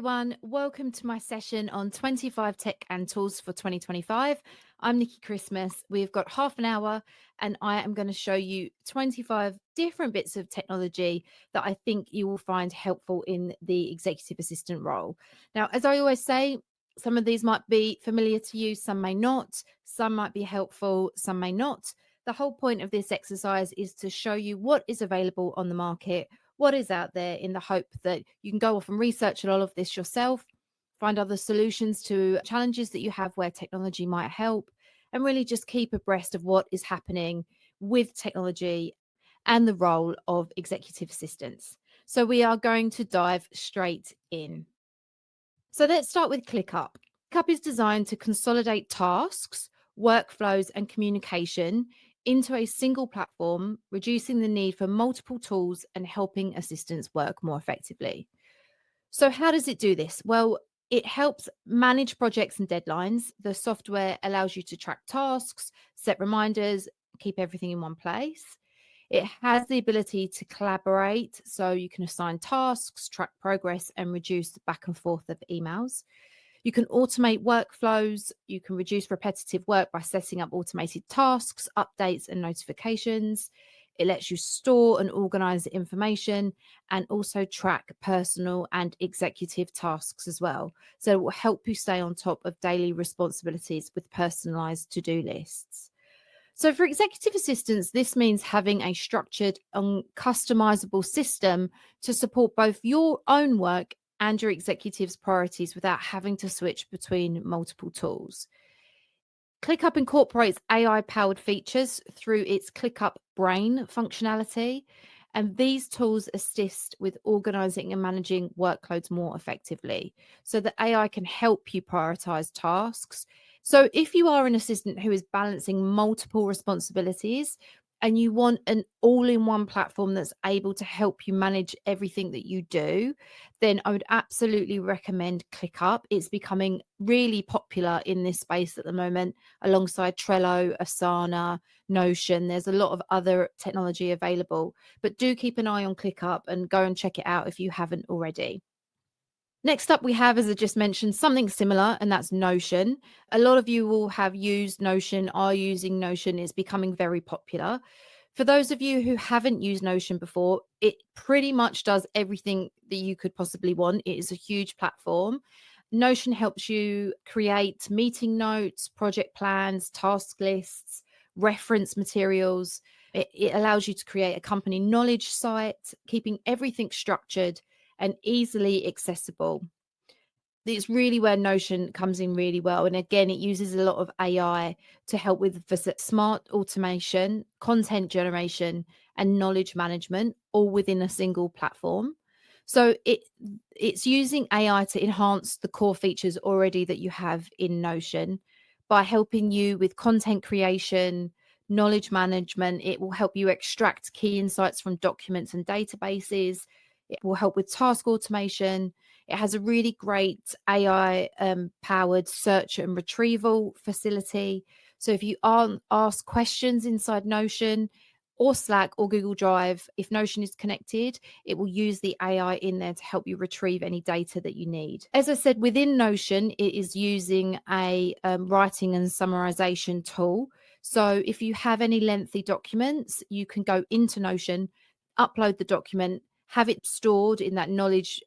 everyone. Welcome to my session on 25 tech and tools for 2025. I'm Nicky Christmas. We've got half an hour and I am going to show you 25 different bits of technology that I think you will find helpful in the executive assistant role. Now, as I always say, some of these might be familiar to you, some may not, some might be helpful, some may not. The whole point of this exercise is to show you what is available on the market, what is out there, in the hope that you can go off and research all of this yourself, find other solutions to challenges that you have where technology might help, and really just keep abreast of what is happening with technology and the role of executive assistants. So we are going to dive straight in. So let's start with ClickUp. ClickUp is designed to consolidate tasks, workflows, and communication into a single platform, reducing the need for multiple tools and helping assistants work more effectively. So how does it do this? Well, it helps manage projects and deadlines. The software allows you to track tasks, set reminders, keep everything in one place. It has the ability to collaborate, so you can assign tasks, track progress, and reduce the back and forth of emails. You can automate workflows. You can reduce repetitive work by setting up automated tasks, updates, and notifications. It lets you store and organize information and also track personal and executive tasks as well. So it will help you stay on top of daily responsibilities with personalized to-do lists. So for executive assistants, this means having a structured and customizable system to support both your own work and your executive's priorities without having to switch between multiple tools. ClickUp incorporates AI-powered features through its ClickUp Brain functionality, and these tools assist with organizing and managing workloads more effectively so that AI can help you prioritize tasks. So if you are an assistant who is balancing multiple responsibilities and you want an all-in-one platform that's able to help you manage everything that you do, then I would absolutely recommend ClickUp. It's becoming really popular in this space at the moment, alongside Trello, Asana, Notion. There's a lot of other technology available, but do keep an eye on ClickUp and go and check it out if you haven't already. Next up, we have, as I just mentioned, something similar, and that's Notion. A lot of you will have used Notion, are using Notion. It's becoming very popular. For those of you who haven't used Notion before, it pretty much does everything that you could possibly want. It is a huge platform. Notion helps you create meeting notes, project plans, task lists, reference materials. It allows you to create a company knowledge site, keeping everything structured and easily accessible. It's really where Notion comes in really well. And again, it uses a lot of AI to help with smart automation, content generation, and knowledge management, all within a single platform. So it's using AI to enhance the core features already that you have in Notion by helping you with content creation, knowledge management. It will help you extract key insights from documents and databases. It will help with task automation. It has a really great AI powered search and retrieval facility. So if you ask questions inside Notion or Slack or Google Drive, if Notion is connected, it will use the AI in there to help you retrieve any data that you need. As I said, within Notion, it is using a writing and summarization tool. So if you have any lengthy documents, you can go into Notion, upload the document, have it stored in that knowledge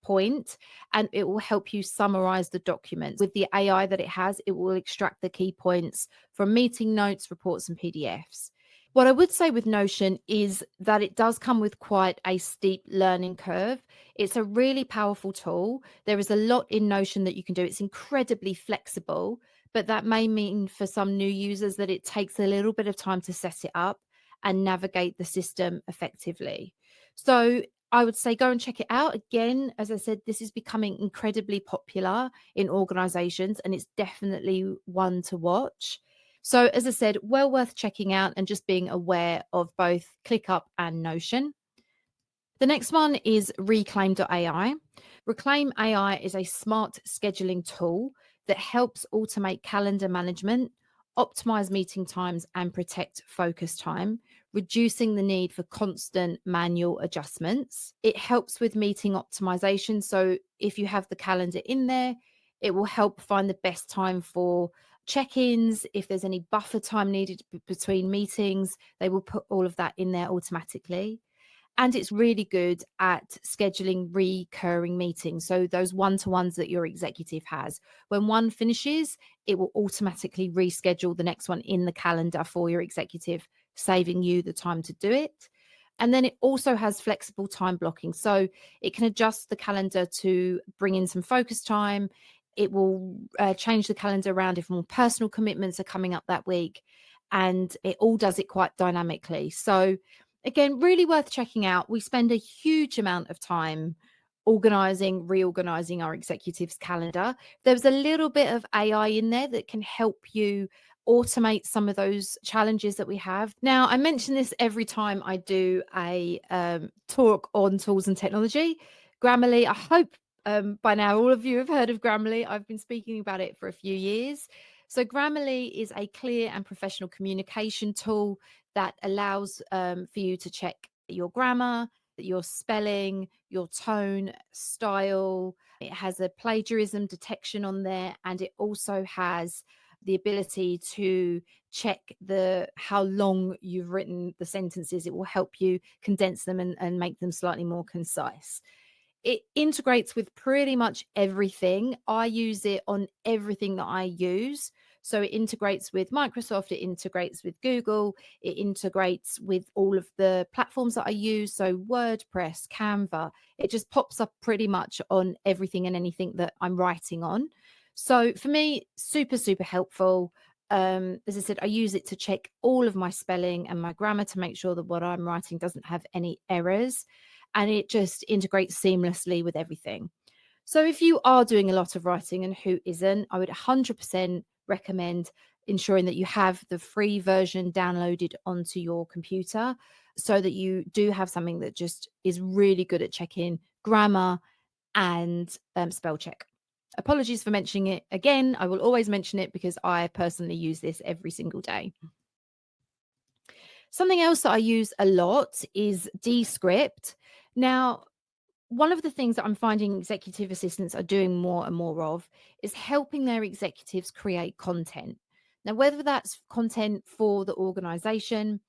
point, and it will help you summarize the document. With the AI that it has, it will extract the key points from meeting notes, reports, and PDFs. What I would say with Notion is that it does come with quite a steep learning curve. It's a really powerful tool. There is a lot in Notion that you can do. It's incredibly flexible, but that may mean for some new users that it takes a little bit of time to set it up and navigate the system effectively. So I would say go and check it out. Again, as I said, this is becoming incredibly popular in organizations, and it's definitely one to watch. So as I said, well worth checking out and just being aware of both ClickUp and Notion. The next one is Reclaim.ai. Reclaim AI is a smart scheduling tool that helps automate calendar management, optimize meeting times and protect focus time, reducing the need for constant manual adjustments. It helps with meeting optimization. So if you have the calendar in there, it will help find the best time for check-ins. If there's any buffer time needed between meetings, they will put all of that in there automatically. And it's really good at scheduling recurring meetings. So those one-to-ones that your executive has, when one finishes, it will automatically reschedule the next one in the calendar for your executive, saving you the time to do it. And then it also has flexible time blocking. So it can adjust the calendar to bring in some focus time. It will change the calendar around if more personal commitments are coming up that week. And it all does it quite dynamically. So again, really worth checking out. We spend a huge amount of time reorganizing our executives' calendar. There's a little bit of AI in there that can help you automate some of those challenges that we have. Now, I mention this every time I do a talk on tools and technology. Grammarly, I hope by now all of you have heard of Grammarly. I've been speaking about it for a few years. So Grammarly is a clear and professional communication tool that allows for you to check your grammar, your spelling, your tone, style. It has a plagiarism detection on there, and it also has the ability to check how long you've written the sentences. It will help you condense them and make them slightly more concise. It integrates with pretty much everything. I use it on everything that I use. So it integrates with Microsoft, it integrates with Google, it integrates with all of the platforms that I use. So WordPress, Canva, it just pops up pretty much on everything and anything that I'm writing on. So for me, super, super helpful. As I said, I use it to check all of my spelling and my grammar to make sure that what I'm writing doesn't have any errors. And it just integrates seamlessly with everything. So if you are doing a lot of writing, and who isn't, I would 100% recommend ensuring that you have the free version downloaded onto your computer so that you do have something that just is really good at checking grammar and spell check. Apologies for mentioning it again. I will always mention it because I personally use this every single day. Something else that I use a lot is Descript. Now, one of the things that I'm finding executive assistants are doing more and more of is helping their executives create content. Now, whether that's content for the organization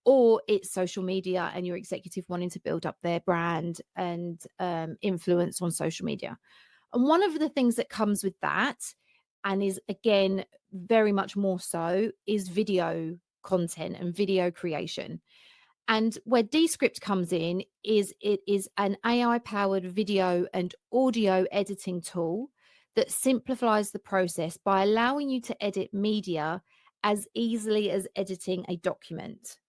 or it's social media and your executive wanting to build up their brand and influence on social media. And one of the things that comes with that, and is again very much more so, is video content and video creation. And where Descript comes in is it is an AI powered video and audio editing tool that simplifies the process by allowing you to edit media as easily as editing a document.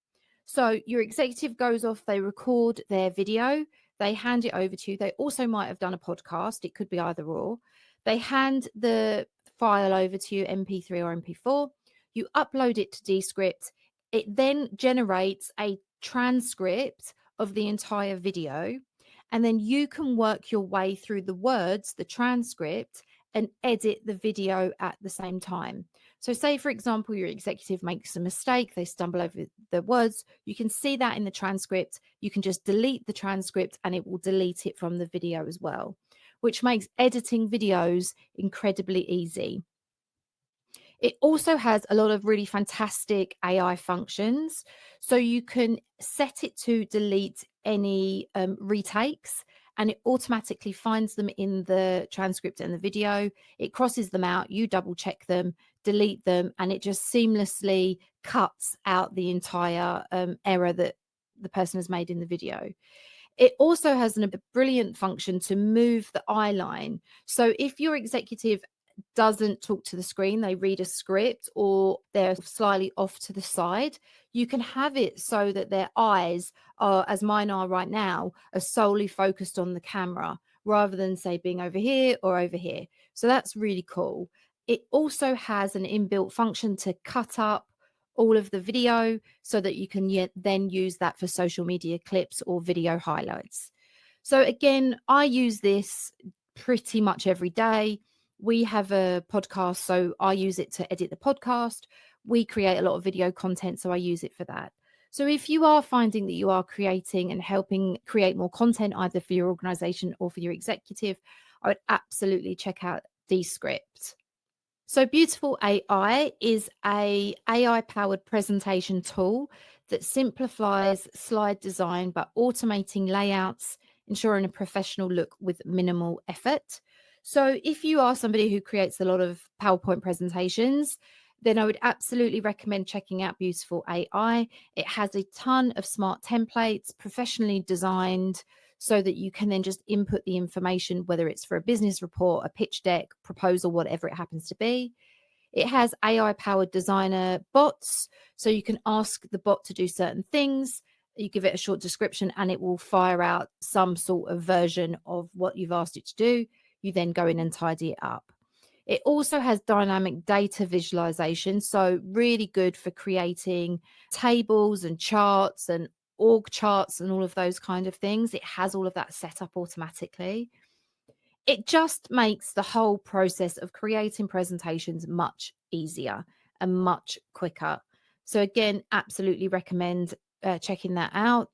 So your executive goes off, they record their video, they hand it over to you. They also might have done a podcast. It could be either or. They hand the file over to you, MP3 or MP4. You upload it to Descript. It then generates a transcript of the entire video. And then you can work your way through the words, the transcript, and edit the video at the same time. So say, for example, your executive makes a mistake, they stumble over the words, you can see that in the transcript. You can just delete the transcript and it will delete it from the video as well, which makes editing videos incredibly easy. It also has a lot of really fantastic AI functions. So you can set it to delete any retakes, and it automatically finds them in the transcript and the video. It crosses them out, you double check them, delete them, and it just seamlessly cuts out the entire error that the person has made in the video. It also has a brilliant function to move the eye line. So if your executive doesn't talk to the screen, they read a script or they're slightly off to the side, you can have it so that their eyes are, as mine are right now, are solely focused on the camera rather than, say, being over here or over here. So that's really cool. It also has an inbuilt function to cut up all of the video so that you can then use that for social media clips or video highlights. So again, I use this pretty much every day. We have a podcast, so I use it to edit the podcast. We create a lot of video content, so I use it for that. So if you are finding that you are creating and helping create more content, either for your organization or for your executive, I would absolutely check out Descript. So Beautiful AI is a AI powered presentation tool that simplifies slide design by automating layouts, ensuring a professional look with minimal effort. So if you are somebody who creates a lot of PowerPoint presentations, then I would absolutely recommend checking out Beautiful AI. It has a ton of smart templates, professionally designed, so that you can then just input the information, whether it's for a business report, a pitch deck, proposal, whatever it happens to be. It has AI powered designer bots, so you can ask the bot to do certain things. You give it a short description and it will fire out some sort of version of what you've asked it to do. You then go in and tidy it up. It also has dynamic data visualization, so really good for creating tables and charts and org charts and all of those kind of things. It has all of that set up automatically. It just makes the whole process of creating presentations much easier and much quicker. So again, absolutely recommend checking that out.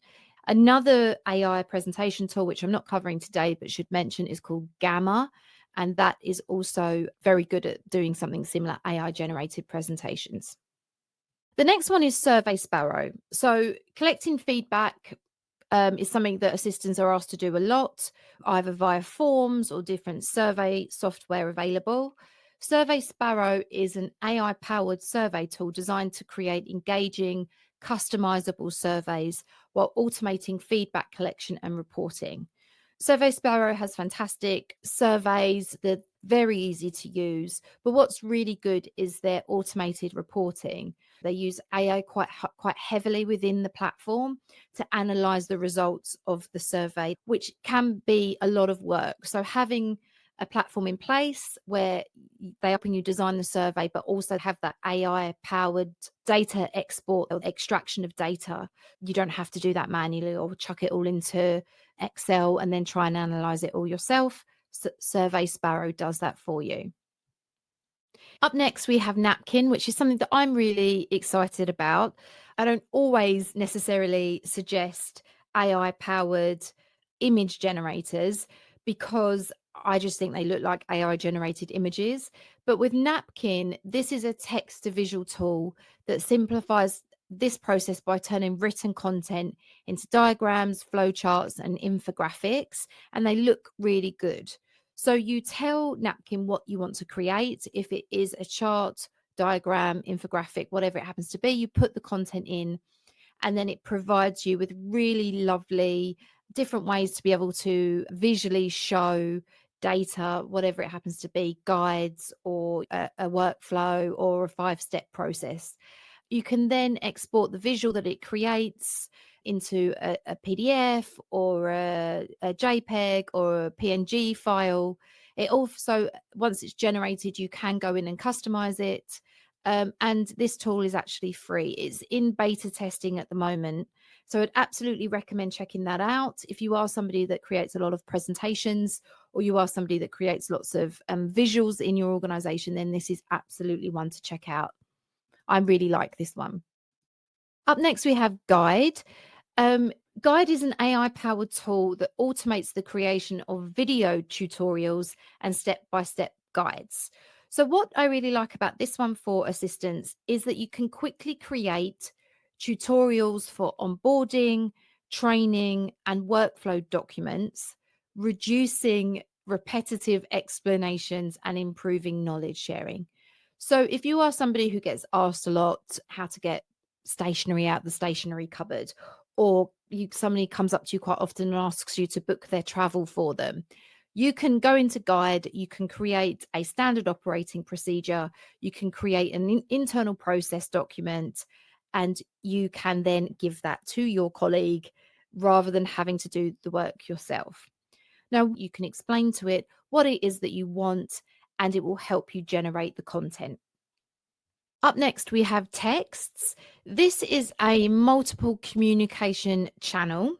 Another AI presentation tool, which I'm not covering today, but should mention, is called Gamma. And that is also very good at doing something similar, AI generated presentations. The next one is Survey Sparrow. So collecting feedback is something that assistants are asked to do a lot, either via forms or different survey software available. Survey Sparrow is an AI powered survey tool designed to create engaging, customizable surveys while automating feedback collection and reporting. Survey Sparrow has fantastic surveys. They're very easy to use. But what's really good is their automated reporting. They use AI quite heavily within the platform to analyze the results of the survey, which can be a lot of work. So having a platform in place where they helping you design the survey, but also have that AI powered data export or extraction of data. You don't have to do that manually or chuck it all into Excel and then try and analyze it all yourself. Survey Sparrow does that for you. Up next, we have Napkin, which is something that I'm really excited about. I don't always necessarily suggest AI powered image generators because I just think they look like AI generated images. But with Napkin, this is a text to visual tool that simplifies this process by turning written content into diagrams, flowcharts, and infographics, and they look really good. So you tell Napkin what you want to create. If it is a chart, diagram, infographic, whatever it happens to be, you put the content in, and then it provides you with really lovely different ways to be able to visually show data, whatever it happens to be, guides or a workflow or a 5-step process. You can then export the visual that it creates into a PDF or a JPEG or a PNG file. It also, once it's generated, you can go in and customize it. And this tool is actually free. It's in beta testing at the moment. So I'd absolutely recommend checking that out. If you are somebody that creates a lot of presentations or you are somebody that creates lots of visuals in your organization, then this is absolutely one to check out. I really like this one. Up next, we have Guide. Guide is an AI-powered tool that automates the creation of video tutorials and step-by-step guides. So what I really like about this one for assistants is that you can quickly create tutorials for onboarding, training, and workflow documents, reducing repetitive explanations and improving knowledge sharing. So if you are somebody who gets asked a lot how to get stationery out the stationery cupboard, or somebody comes up to you quite often and asks you to book their travel for them, you can go into Guide, you can create a standard operating procedure, you can create an internal process document, and you can then give that to your colleague rather than having to do the work yourself. Now, you can explain to it what it is that you want, and it will help you generate the content. Up next, we have Texts. This is a multiple communication channel.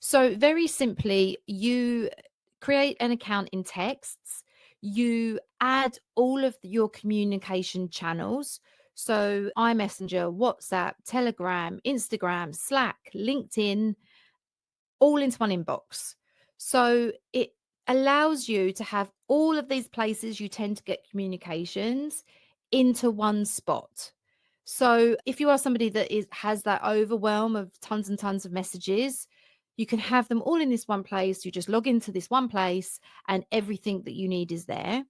So very simply, you create an account in Texts. You add all of your communication channels. So iMessenger, WhatsApp, Telegram, Instagram, Slack, LinkedIn, all into one inbox. So it allows you to have all of these places you tend to get communications into one spot. So if you are somebody that has that overwhelm of tons and tons of messages, you can have them all in this one place. You just log into this one place and everything that you need is there.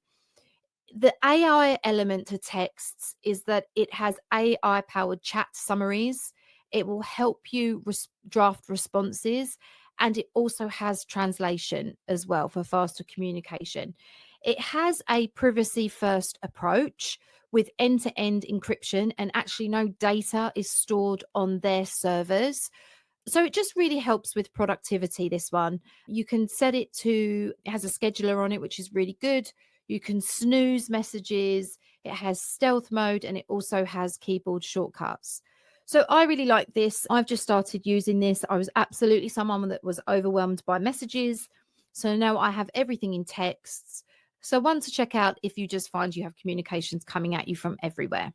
The AI element to texts is that it has AI powered chat summaries. It will help you draft responses, and it also has translation as well for faster communication. It has a privacy first approach with end to end encryption, and actually, no data is stored on their servers. So it just really helps with productivity, this one. You can set it to, it has a scheduler on it, which is really good. You can snooze messages. It has stealth mode, and it also has keyboard shortcuts. So I really like this. I've just started using this. I was absolutely someone that was overwhelmed by messages. So now I have everything in texts. So one to check out if you just find you have communications coming at you from everywhere.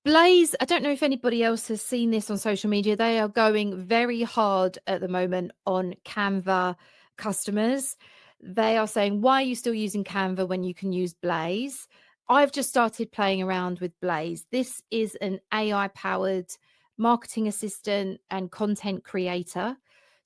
Blaze, I don't know if anybody else has seen this on social media. They are going very hard at the moment on Canva customers. They are saying, why are you still using Canva when you can use Blaze? I've just started playing around with Blaze. This is an AI powered marketing assistant and content creator.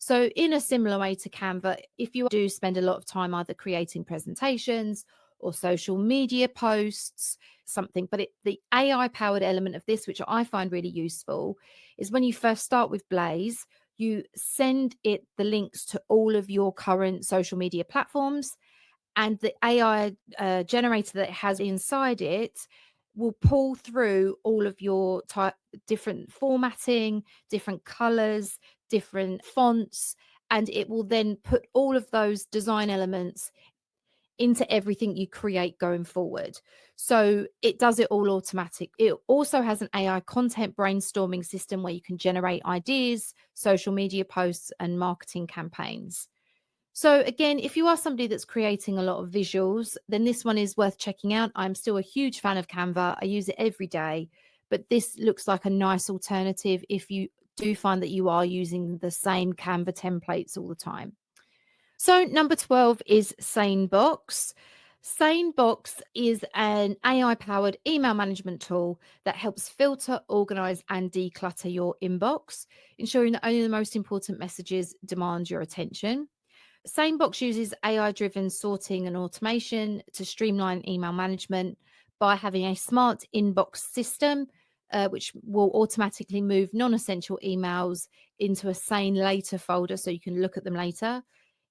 So, in a similar way to Canva, if you do spend a lot of time either creating presentations or social media posts, something, but the AI powered element of this, which I find really useful, is when you first start with Blaze, you send it the links to all of your current social media platforms, and the AI generator that it has inside it will pull through all of your different formatting, different colors, different fonts, and it will then put all of those design elements into everything you create going forward. So it does it all automatic. It also has an AI content brainstorming system where you can generate ideas, social media posts, and marketing campaigns. So again, if you are somebody that's creating a lot of visuals, then this one is worth checking out. I'm still a huge fan of Canva. I use it every day, but this looks like a nice alternative if you do find that you are using the same Canva templates all the time. So number 12 is SaneBox. SaneBox is an AI powered email management tool that helps filter, organize, and declutter your inbox, ensuring that only the most important messages demand your attention. SaneBox uses AI driven sorting and automation to streamline email management by having a smart inbox system, which will automatically move non essential emails into a Sane Later folder so you can look at them later.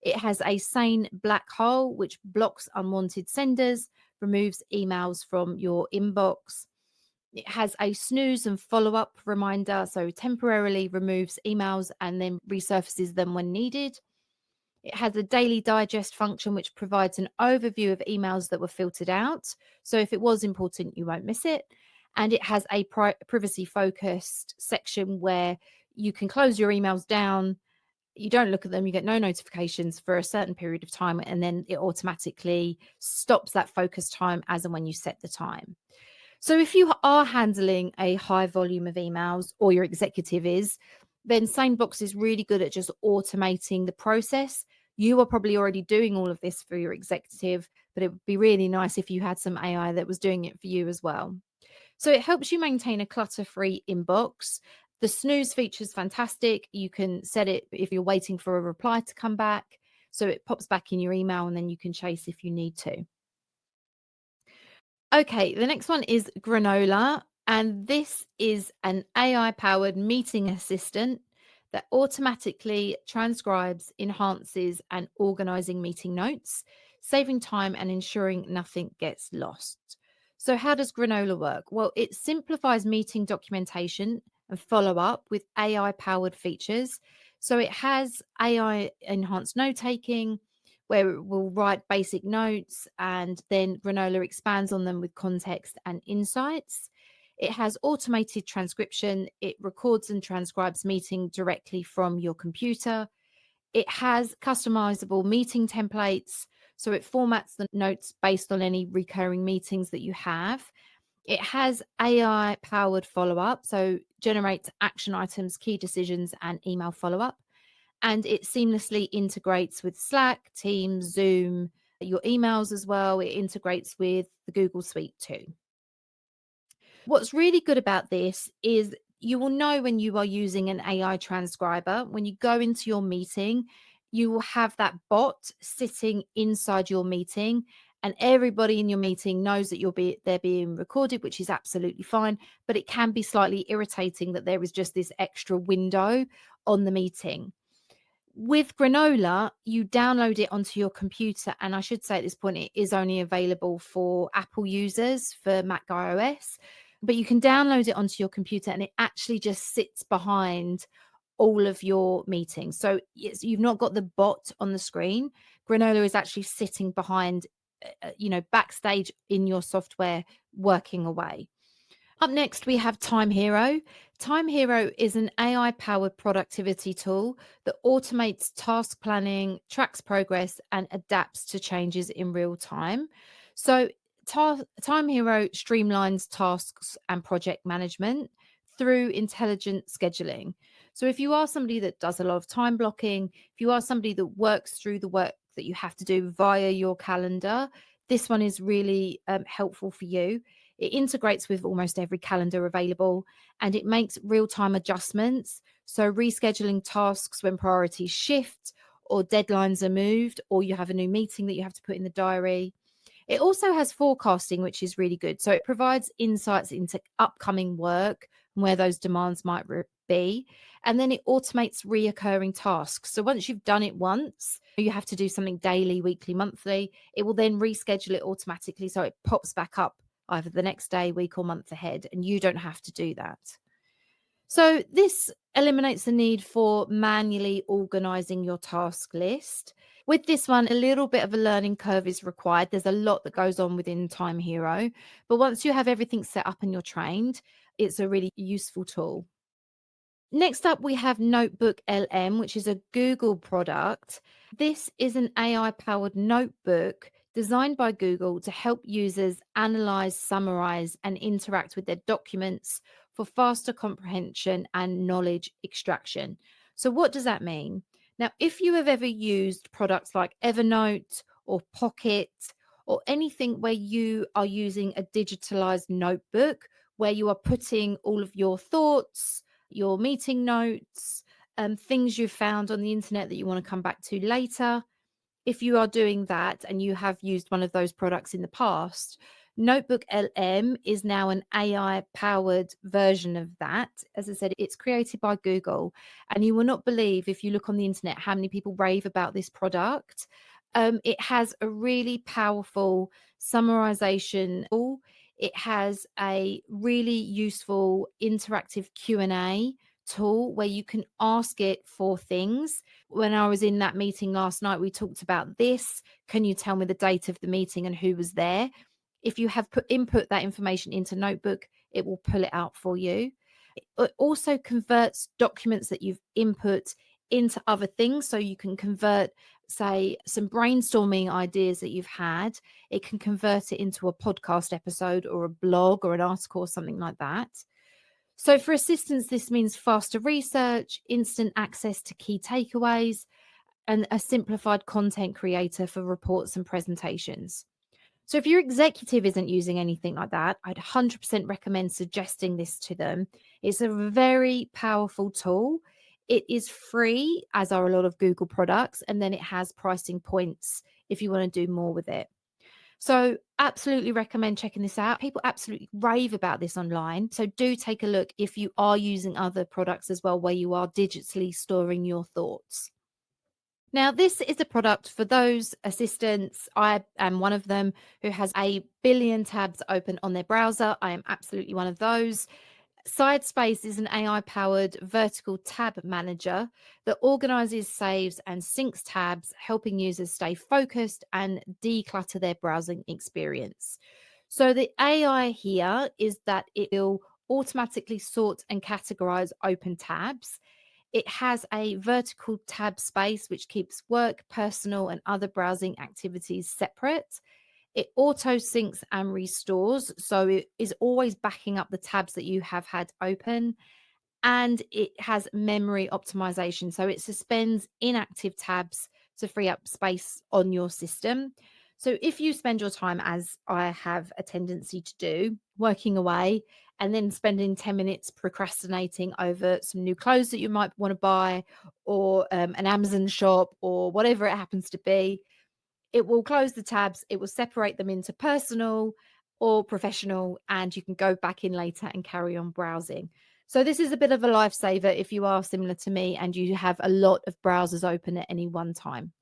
It has a Sane black hole, which blocks unwanted senders, removes emails from your inbox. It has a snooze and follow up reminder, so temporarily removes emails and then resurfaces them when needed. It has a daily digest function, which provides an overview of emails that were filtered out. So if it was important, you won't miss it. And it has a privacy focused section where you can close your emails down. You don't look at them, you get no notifications for a certain period of time, and then it automatically stops that focus time as and when you set the time. So if you are handling a high volume of emails, or your executive is, then SaneBox is really good at just automating the process. You are probably already doing all of this for your executive, but it would be really nice if you had some AI that was doing it for you as well. So it helps you maintain a clutter-free inbox. The snooze feature is fantastic. You can set it if you're waiting for a reply to come back. So it pops back in your email and then you can chase if you need to. Okay, the next one is Granola. And this is an AI powered meeting assistant that automatically transcribes, enhances, and organizing meeting notes, saving time and ensuring nothing gets lost. So, how does Granola work? Well, it simplifies meeting documentation and follow up with AI powered features. So, it has AI enhanced note taking, where it will write basic notes and then Granola expands on them with context and insights. It has automated transcription. It records and transcribes meeting directly from your computer. It has customizable meeting templates. So it formats the notes based on any recurring meetings that you have. It has AI powered follow up, so generates action items, key decisions, and email follow up. And it seamlessly integrates with Slack, Teams, Zoom, your emails as well. It integrates with the Google Suite too. What's really good about this is you will know when you are using an AI transcriber. When you go into your meeting, you will have that bot sitting inside your meeting, and everybody in your meeting knows that they're being recorded, which is absolutely fine. But it can be slightly irritating that there is just this extra window on the meeting. With Granola, you download it onto your computer, and I should say at this point it is only available for Apple users for Mac iOS, but you can download it onto your computer and it actually just sits behind all of your meetings. So you've not got the bot on the screen. Granola is actually sitting behind, backstage in your software working away. Up next, we have Time Hero. Time Hero is an AI powered productivity tool that automates task planning, tracks progress, and adapts to changes in real time. So, Time Hero streamlines tasks and project management through intelligent scheduling. So, if you are somebody that does a lot of time blocking, if you are somebody that works through the work that you have to do via your calendar, this one is really helpful for you. It integrates with almost every calendar available, and it makes real-time adjustments. So rescheduling tasks when priorities shift or deadlines are moved, or you have a new meeting that you have to put in the diary. It also has forecasting, which is really good. So it provides insights into upcoming work and where those demands might be. And then it automates reoccurring tasks. So once you've done it once, you have to do something daily, weekly, monthly. It will then reschedule it automatically. So it pops back up either the next day, week, or month ahead. And you don't have to do that. So this eliminates the need for manually organizing your task list. With this one, a little bit of a learning curve is required. There's a lot that goes on within Time Hero, but once you have everything set up and you're trained, it's a really useful tool. Next up, we have Notebook LM, which is a Google product. This is an AI powered notebook designed by Google to help users analyze, summarize, and interact with their documents for faster comprehension and knowledge extraction. So, what does that mean? Now, if you have ever used products like Evernote or Pocket or anything where you are using a digitalized notebook where you are putting all of your thoughts, your meeting notes, things you've found on the internet that you want to come back to later. If you are doing that and you have used one of those products in the past, Notebook LM is now an AI powered version of that. As I said, it's created by Google, and you will not believe if you look on the internet how many people rave about this product. It has a really powerful summarization tool. It has a really useful interactive Q&A tool where you can ask it for things. When I was in that meeting last night, we talked about this. Can you tell me the date of the meeting and who was there? If you have input that information into Notebook, it will pull it out for you. It also converts documents that you've input into other things. So you can convert, say, some brainstorming ideas that you've had. It can convert it into a podcast episode or a blog or an article or something like that. So for assistants, this means faster research, instant access to key takeaways, and a simplified content creator for reports and presentations. So if your executive isn't using anything like that, I'd 100% recommend suggesting this to them. It's a very powerful tool. It is free, as are a lot of Google products, and then it has pricing points if you want to do more with it. So absolutely recommend checking this out. People absolutely rave about this online. So do take a look if you are using other products as well, where you are digitally storing your thoughts. Now, this is a product for those assistants. I am one of them who has a billion tabs open on their browser. I am absolutely one of those. Sidespace is an AI powered vertical tab manager that organizes, saves, and syncs tabs, helping users stay focused and declutter their browsing experience. So, the AI here is that it will automatically sort and categorize open tabs. It has a vertical tab space which keeps work, personal, and other browsing activities separate. It auto syncs and restores, so it is always backing up the tabs that you have had open. And it has memory optimization, so it suspends inactive tabs to free up space on your system. So if you spend your time, as I have a tendency to do, working away and then spending 10 minutes procrastinating over some new clothes that you might want to buy, or an Amazon shop, or whatever it happens to be, it will close the tabs, it will separate them into personal or professional, and you can go back in later and carry on browsing. So this is a bit of a lifesaver if you are similar to me and you have a lot of browsers open at any one time.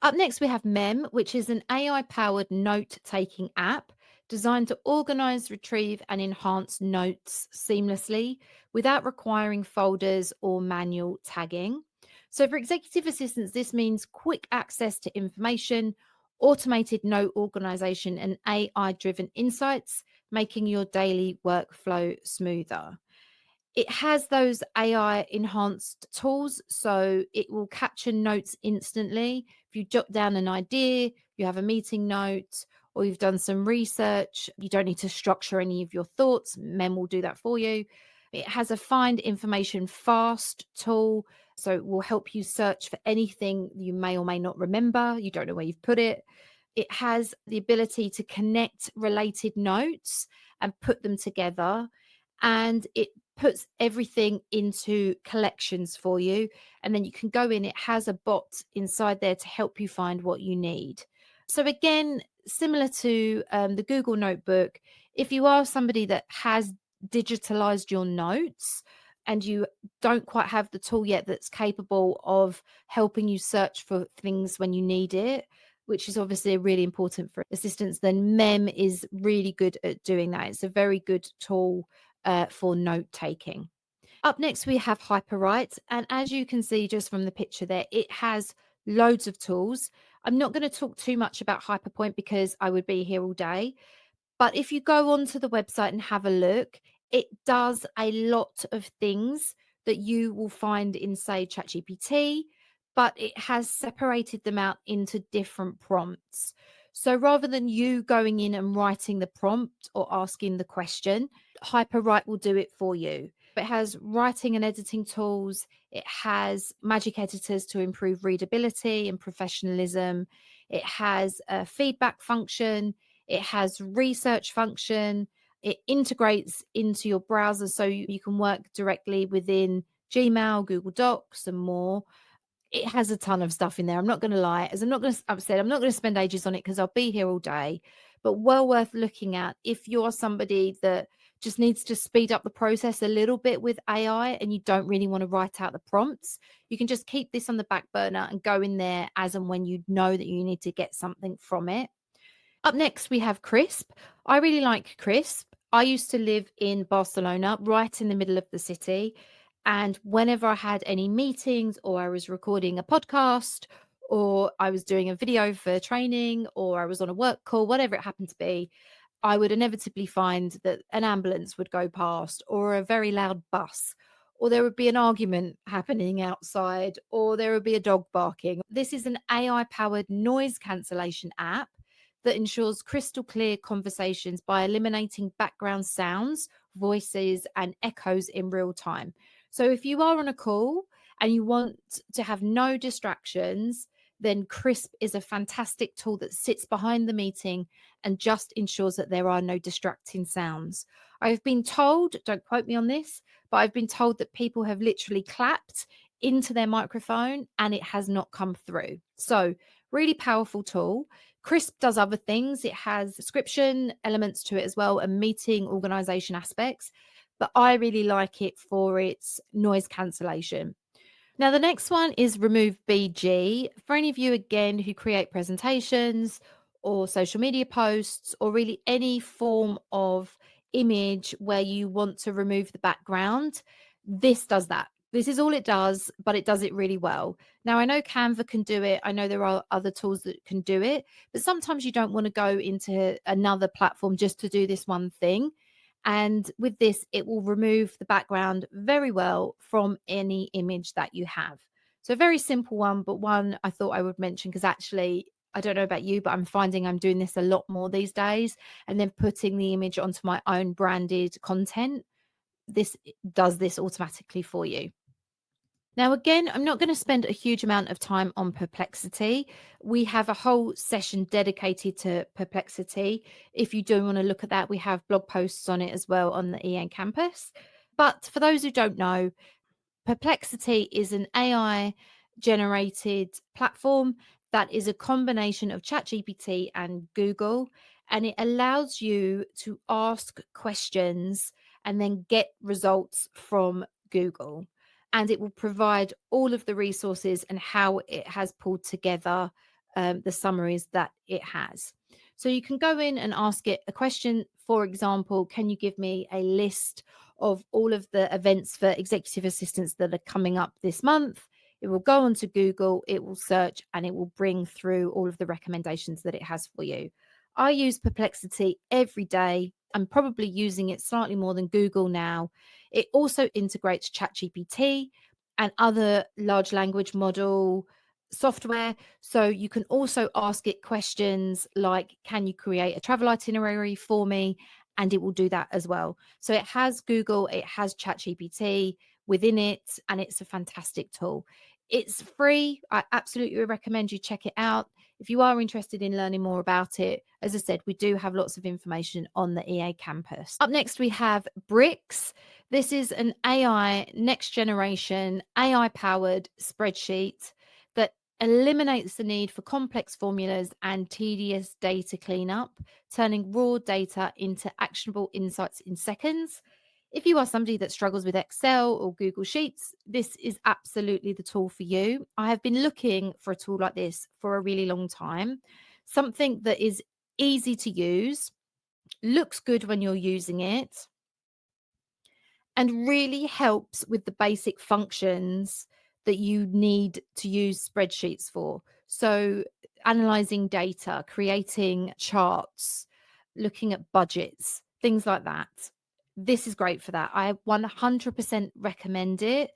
Up next, we have Mem, which is an AI-powered note-taking app designed to organize, retrieve, and enhance notes seamlessly without requiring folders or manual tagging. So for executive assistants, this means quick access to information, automated note organization, and AI-driven insights, making your daily workflow smoother. It has those AI enhanced tools, so it will capture notes instantly. If you jot down an idea, you have a meeting note, or you've done some research, you don't need to structure any of your thoughts. Mem will do that for you. It has a find information fast tool, so it will help you search for anything you may or may not remember. You don't know where you've put it. It has the ability to connect related notes and put them together. And it puts everything into collections for you. And then you can go in, it has a bot inside there to help you find what you need. So, again, similar to the Google Notebook, if you are somebody that has digitalized your notes and you don't quite have the tool yet that's capable of helping you search for things when you need it, which is obviously really important for assistants, then Mem is really good at doing that. It's a very good tool for note taking. Up next, we have Hyperwrite. And as you can see just from the picture there, it has loads of tools. I'm not going to talk too much about Hyperpoint because I would be here all day. But if you go onto the website and have a look, it does a lot of things that you will find in, say, ChatGPT, but it has separated them out into different prompts. So rather than you going in and writing the prompt or asking the question, Hyperwrite will do it for you. It has writing and editing tools. It has magic editors to improve readability and professionalism. It has a feedback function. It has research function. It integrates into your browser so you can work directly within Gmail, Google Docs, and more. It has a ton of stuff in there. I'm not going to lie. As I'm not going to, I've said, I'm not going to spend ages on it because I'll be here all day, but well worth looking at if you're somebody that just needs to speed up the process a little bit with AI and you don't really want to write out the prompts. You can just keep this on the back burner and go in there as and when you know that you need to get something from it. Up next, we have Crisp. I really like Crisp. I used to live in Barcelona, right in the middle of the city. And whenever I had any meetings, or I was recording a podcast, or I was doing a video for training, or I was on a work call, whatever it happened to be, I would inevitably find that an ambulance would go past, or a very loud bus, or there would be an argument happening outside, or there would be a dog barking. This is an AI powered noise cancellation app that ensures crystal clear conversations by eliminating background sounds, voices, and echoes in real time. So if you are on a call and you want to have no distractions, then Crisp is a fantastic tool that sits behind the meeting and just ensures that there are no distracting sounds. I've been told, don't quote me on this, but I've been told that people have literally clapped into their microphone and it has not come through. So, really powerful tool. Crisp does other things. It has description elements to it as well and meeting organization aspects, but I really like it for its noise cancellation. Now, the next one is Remove BG. For any of you, again, who create presentations or social media posts or really any form of image where you want to remove the background, this does that. This is all it does, but it does it really well. Now, I know Canva can do it. I know there are other tools that can do it, but sometimes you don't want to go into another platform just to do this one thing. And with this, it will remove the background very well from any image that you have. So, a very simple one, but one I thought I would mention because actually I don't know about you, but I'm finding I'm doing this a lot more these days, and then putting the image onto my own branded content. This does this automatically for you. Now, again, I'm not going to spend a huge amount of time on Perplexity. We have a whole session dedicated to Perplexity. If you do want to look at that, we have blog posts on it as well on the EA campus. But for those who don't know, Perplexity is an AI generated platform that is a combination of ChatGPT and Google, and it allows you to ask questions and then get results from Google. And it will provide all of the resources and how it has pulled together the summaries that it has. So you can go in and ask it a question. For example, can you give me a list of all of the events for executive assistants that are coming up this month? It will go onto Google, it will search, and it will bring through all of the recommendations that it has for you. I use Perplexity every day. I'm probably using it slightly more than Google now. It also integrates ChatGPT and other large language model software. So you can also ask it questions like, can you create a travel itinerary for me? And it will do that as well. So it has Google, it has ChatGPT within it, and it's a fantastic tool. It's free. I absolutely recommend you check it out. If you are interested in learning more about it, as I said, we do have lots of information on the EA campus. Up next, we have Bricks. This is an AI, next generation, AI powered spreadsheet that eliminates the need for complex formulas and tedious data cleanup, turning raw data into actionable insights in seconds. If you are somebody that struggles with Excel or Google Sheets, this is absolutely the tool for you. I have been looking for a tool like this for a really long time, something that is easy to use, looks good when you're using it, and really helps with the basic functions that you need to use spreadsheets for. So, analyzing data, creating charts, looking at budgets, things like that. This is great for that. I 100% recommend it.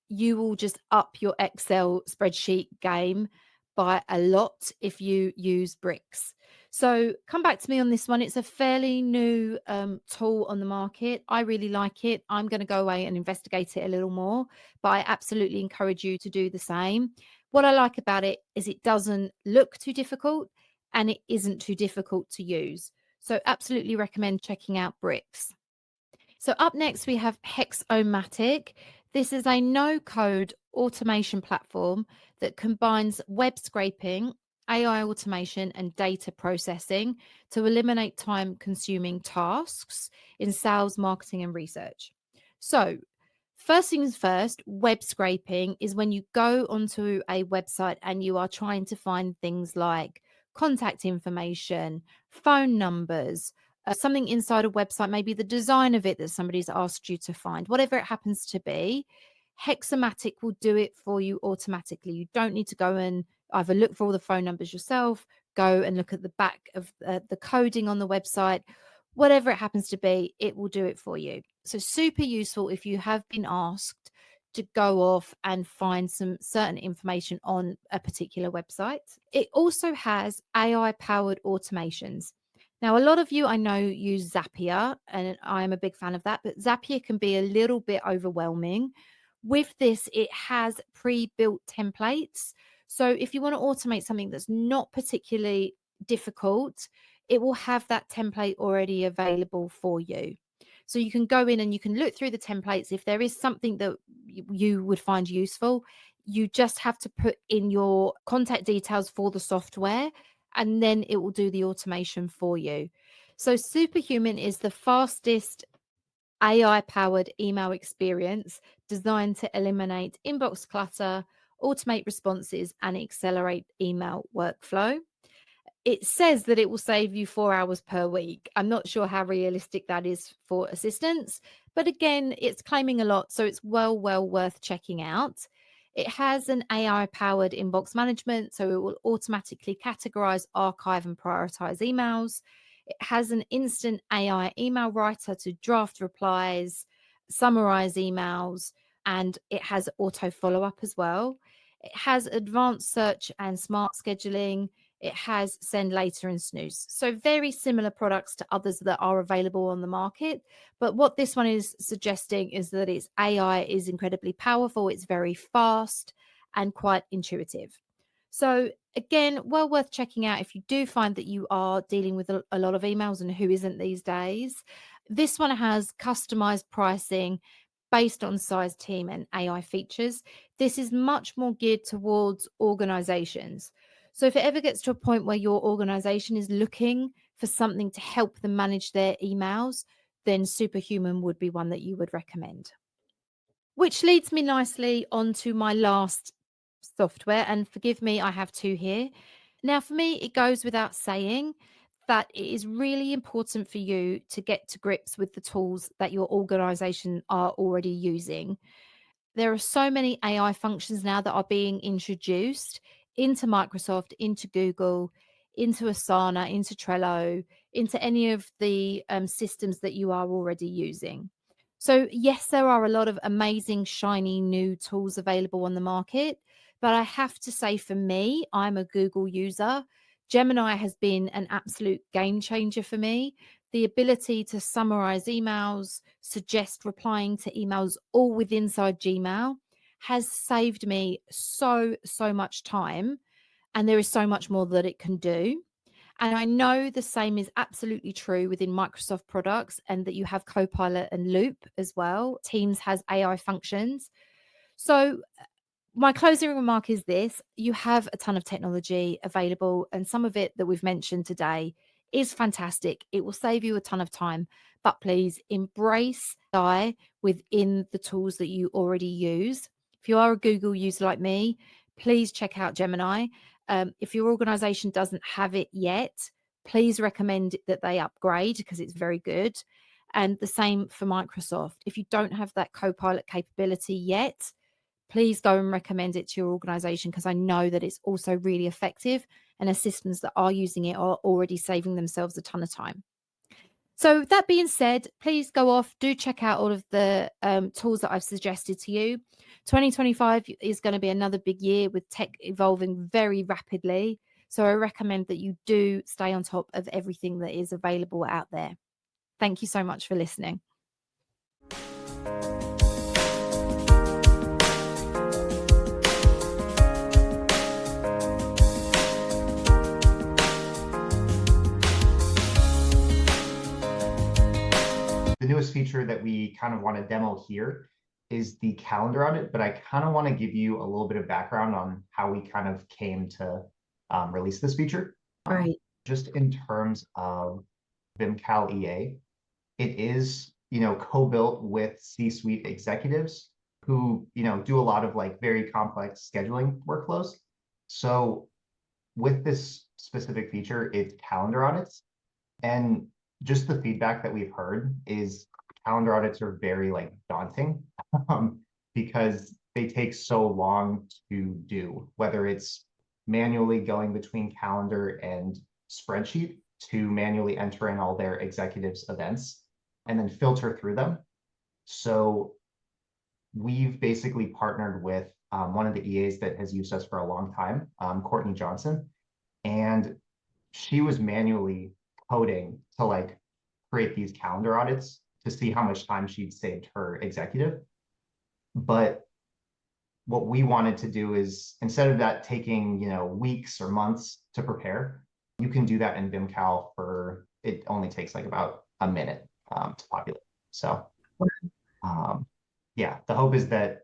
You will just up your Excel spreadsheet game by a lot if you use Bricks. So come back to me on this one. It's a fairly new tool on the market. I really like it. I'm going to go away and investigate it a little more, but I absolutely encourage you to do the same. What I like about it is it doesn't look too difficult and it isn't too difficult to use. So absolutely recommend checking out Bricks. So up next, we have Hexomatic. This is a no-code automation platform that combines web scraping, AI automation, and data processing to eliminate time-consuming tasks in sales, marketing, and research. So first things first, web scraping is when you go onto a website and you are trying to find things like contact information, phone numbers, something inside a website, maybe the design of it that somebody's asked you to find, whatever it happens to be. Hexomatic will do it for you automatically. You don't need to go and either look for all the phone numbers yourself, go and look at the back of the coding on the website, whatever it happens to be, it will do it for you. So super useful if you have been asked to go off and find some certain information on a particular website. It also has AI powered automations. Now, a lot of you I know use Zapier, and I'm a big fan of that, but Zapier can be a little bit overwhelming. With this, it has pre-built templates. So if you want to automate something that's not particularly difficult, it will have that template already available for you. So you can go in and you can look through the templates. If there is something that you would find useful, you just have to put in your contact details for the software, and then it will do the automation for you. So Superhuman is the fastest AI powered email experience designed to eliminate inbox clutter, automate responses, and accelerate email workflow. It says that it will save you 4 hours per week. I'm not sure how realistic that is for assistants, but again, it's claiming a lot, so it's well worth checking out. It has an AI powered inbox management, so it will automatically categorize, archive, and prioritize emails. It has an instant AI email writer to draft replies, summarize emails, and it has auto follow up as well. It has advanced search and smart scheduling. it has send later and snooze. So very similar products to others that are available on the market. But what this one is suggesting is that its AI is incredibly powerful, it's very fast and quite intuitive. So again, well worth checking out if you do find that you are dealing with a lot of emails, and who isn't these days. This one has customized pricing based on size, team, and AI features. This is much more geared towards organizations. So if it ever gets to a point where your organization is looking for something to help them manage their emails, then Superhuman would be one that you would recommend. Which leads me nicely onto my last software. And forgive me, I have two here. Now, for me, it goes without saying that it is really important for you to get to grips with the tools that your organization are already using. There are so many AI functions now that are being introduced into Microsoft, into Google, into Asana, into Trello, into any of the systems that you are already using. So, yes, there are a lot of amazing, shiny new tools available on the market. But I have to say, for me, I'm a Google user. Gemini has been an absolute game changer for me. The ability to summarize emails, suggest replying to emails all with inside Gmail has saved me so much time. And there is so much more that it can do. And I know the same is absolutely true within Microsoft products, and that you have Copilot and Loop as well. Teams has AI functions. So my closing remark is this: you have a ton of technology available, and some of it that we've mentioned today is fantastic. It will save you a ton of time, but please embrace AI within the tools that you already use. If you are a Google user like me, please check out Gemini. If your organization doesn't have it yet, please recommend that they upgrade, because it's very good. And the same for Microsoft. If you don't have that Copilot capability yet, please go and recommend it to your organization, because I know that it's also really effective, and assistants that are using it are already saving themselves a ton of time. So that being said, please go off, do check out all of the tools that I've suggested to you. 2025 is going to be another big year with tech evolving very rapidly. So I recommend that you do stay on top of everything that is available out there. Thank you so much for listening. The newest feature that we kind of want to demo here is the calendar audit, but I kind of want to give you a little bit of background on how we kind of came to release this feature. Right. Just in terms of Vimcal EA, it is, co-built with C-suite executives who, do a lot of like very complex scheduling workflows. So with this specific feature, it's calendar audits. And just the feedback that we've heard is calendar audits are very like daunting because they take so long to do, whether it's manually going between calendar and spreadsheet to manually enter in all their executives' events and then filter through them. So we've basically partnered with one of the EAs that has used us for a long time, Courtney Johnson, and she was manually coding to like create these calendar audits to see how much time she'd saved her executive. But what we wanted to do is, instead of that taking, weeks or months to prepare, you can do that in Vimcal it only takes like about a minute to populate. So yeah, the hope is that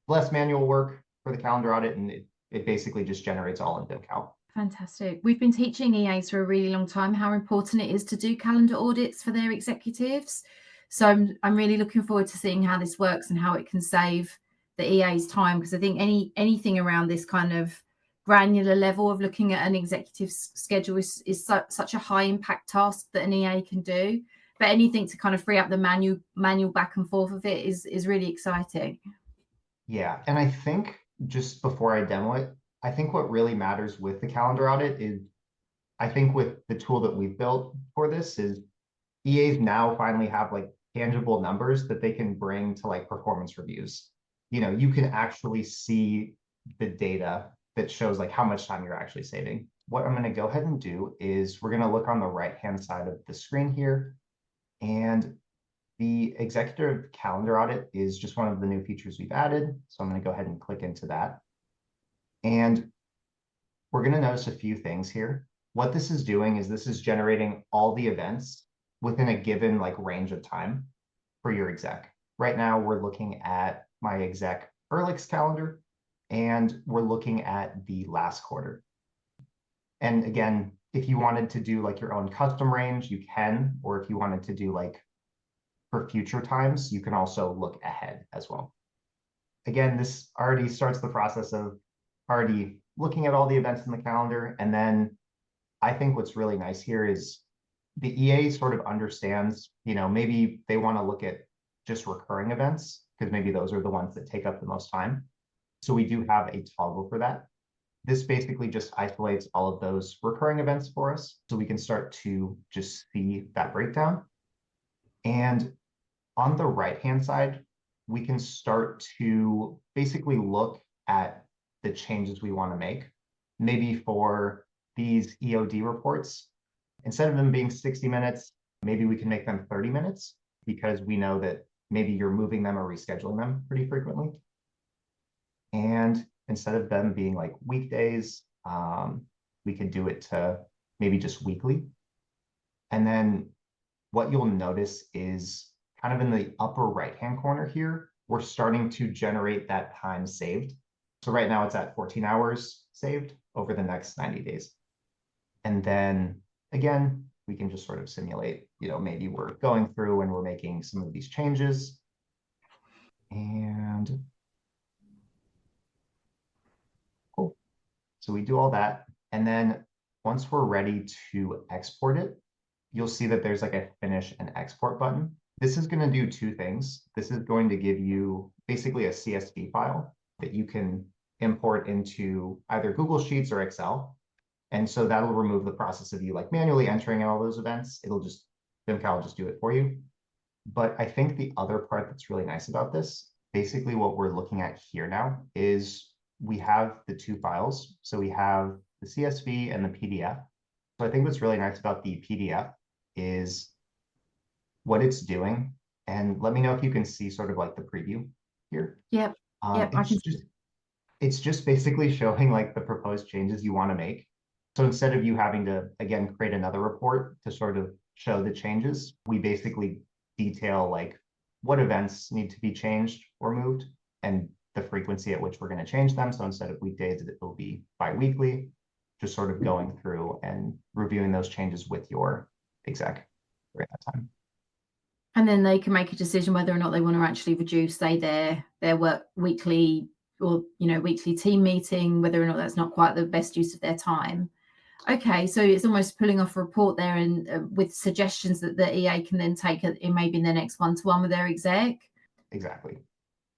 less manual work for the calendar audit, and it basically just generates all in Vimcal. Fantastic. We've been teaching EAs for a really long time how important it is to do calendar audits for their executives. So I'm really looking forward to seeing how this works and how it can save the EA's time, because I think anything around this kind of granular level of looking at an executive's schedule is such a high impact task that an EA can do. But anything to kind of free up the manual back and forth of it is really exciting. Yeah, and I think just before I demo it, I think what really matters with the calendar audit is, I think with the tool that we've built for this, is EAs now finally have like tangible numbers that they can bring to like performance reviews. You can actually see the data that shows like how much time you're actually saving. what I'm going to go ahead and do is we're going to look on the right-hand side of the screen here. And the executive calendar audit is just one of the new features we've added. So I'm going to go ahead and click into that. And we're going to notice a few things here. What this is doing is this is generating all the events within a given like range of time for your exec. Right now, we're looking at my exec Ehrlich's calendar, and we're looking at the last quarter. And again, if you wanted to do like your own custom range, you can, or if you wanted to do like for future times, you can also look ahead as well. Again, this already starts the process of already looking at all the events in the calendar. And then I think what's really nice here is the EA sort of understands, maybe they want to look at just recurring events because maybe those are the ones that take up the most time. So we do have a toggle for that. This basically just isolates all of those recurring events for us so we can start to just see that breakdown. And on the right-hand side, we can start to basically look at the changes we want to make. Maybe for these EOD reports, instead of them being 60 minutes, maybe we can make them 30 minutes because we know that maybe you're moving them or rescheduling them pretty frequently. And instead of them being like weekdays, we could do it to maybe just weekly. And then what you'll notice is kind of in the upper right-hand corner here, we're starting to generate that time saved. So right now it's at 14 hours saved over the next 90 days. And then again, we can just sort of simulate, maybe we're going through and we're making some of these changes. And cool. So we do all that. And then once we're ready to export it, you'll see that there's like a finish and export button. This is going to do two things. This is going to give you basically a CSV file that you can import into either Google Sheets or Excel. And so that'll remove the process of you like manually entering all those events. Vimcal will just do it for you. But I think the other part that's really nice about this, basically what we're looking at here now is we have the two files. So we have the CSV and the PDF. So I think what's really nice about the PDF is what it's doing. And let me know if you can see sort of like the preview here. Yep. Yep. It's just basically showing like the proposed changes you want to make. So instead of you having to, again, create another report to sort of show the changes, we basically detail like what events need to be changed or moved and the frequency at which we're going to change them. So instead of weekdays, it will be bi-weekly, just sort of going through and reviewing those changes with your exec during that time. And then they can make a decision whether or not they want to actually reduce, say, their work weekly or weekly team meeting, whether or not that's not quite the best use of their time. Okay, so it's almost pulling off a report there and with suggestions that the EA can then take in maybe in the next one-to-one with their exec. Exactly.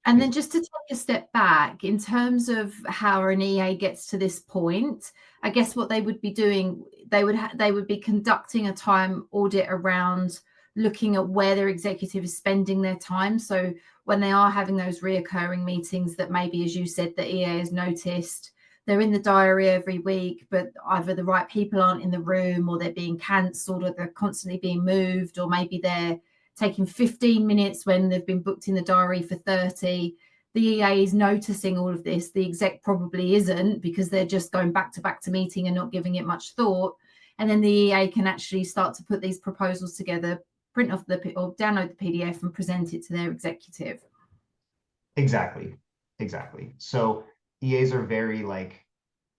And then just to take a step back in terms of how an EA gets to this point, I guess what they would be doing, they would be conducting a time audit around looking at where their executive is spending their time. So when they are having those reoccurring meetings that maybe, as you said, the EA has noticed, they're in the diary every week, but either the right people aren't in the room or they're being cancelled or they're constantly being moved, or maybe they're taking 15 minutes when they've been booked in the diary for 30. The EA is noticing all of this. The exec probably isn't because they're just going back to meeting and not giving it much thought. And then the EA can actually start to put these proposals together, print off or download the PDF and present it to their executive. Exactly. So EAs are very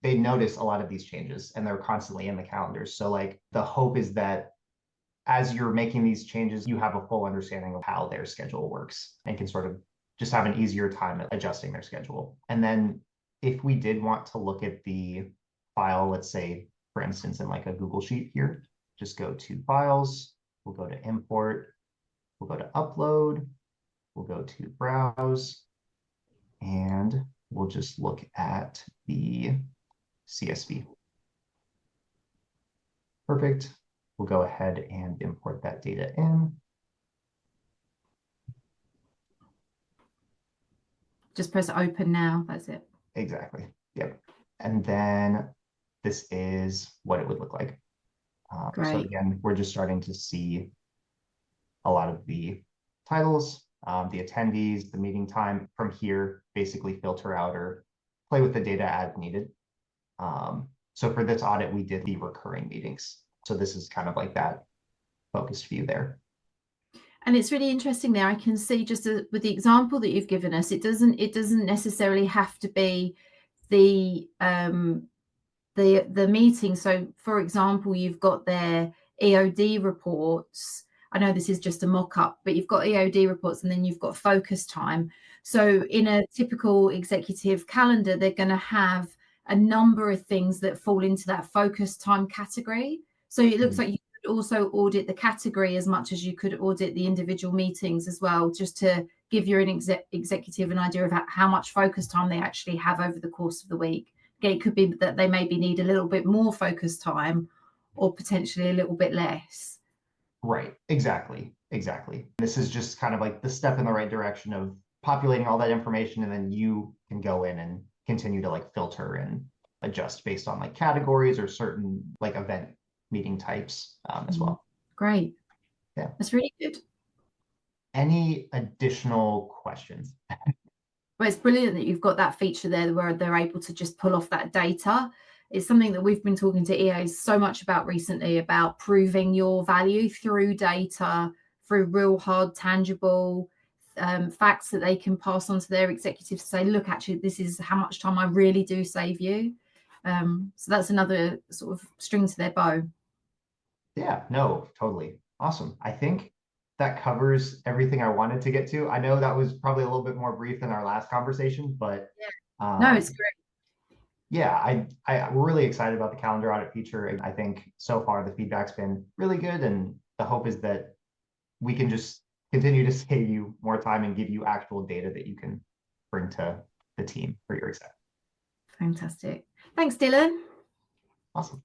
they notice a lot of these changes and they're constantly in the calendars. So the hope is that as you're making these changes, you have a full understanding of how their schedule works and can sort of just have an easier time at adjusting their schedule. And then if we did want to look at the file, let's say, for instance, in a Google Sheet here, just go to Files, we'll go to Import, we'll go to Upload, we'll go to Browse, and we'll just look at the CSV. Perfect. We'll go ahead and import that data in. Just press open now, that's it. Exactly, yep. And then this is what it would look like. So Great. again, we're just starting to see a lot of the titles, the attendees, the meeting time from here, basically filter out or play with the data as needed. So for this audit, we did the recurring meetings. So this is kind of like that focused view there. And it's really interesting there. I can see just with the example that you've given us, it doesn't necessarily have to be the meeting. So for example, you've got their EOD reports. I know this is just a mock-up, but you've got EOD reports and then you've got focus time. So in a typical executive calendar, they're going to have a number of things that fall into that focus time category. So it looks like you could also audit the category as much as you could audit the individual meetings as well, just to give your executive an idea of how much focus time they actually have over the course of the week. It could be that they maybe need a little bit more focus time or potentially a little bit less. Right, exactly. This is just kind of like the step in the right direction of populating all that information, and then you can go in and continue to like filter and adjust based on like categories or certain like event meeting types as well. Great. Yeah. That's really good. Any additional questions? Well, it's brilliant that you've got that feature there where they're able to just pull off that data. It's something that we've been talking to EAs so much about recently, about proving your value through data, through real hard, tangible facts that they can pass on to their executives to say, look, actually, this is how much time I really do save you. So that's another sort of string to their bow. Yeah, no, totally. Awesome. I think that covers everything I wanted to get to. I know that was probably a little bit more brief than our last conversation, but No, it's great. yeah, we're really excited about the calendar audit feature. And I think so far the feedback's been really good. And the hope is that we can just continue to save you more time and give you actual data that you can bring to the team for your exec. Fantastic. Thanks, Dylan. Awesome.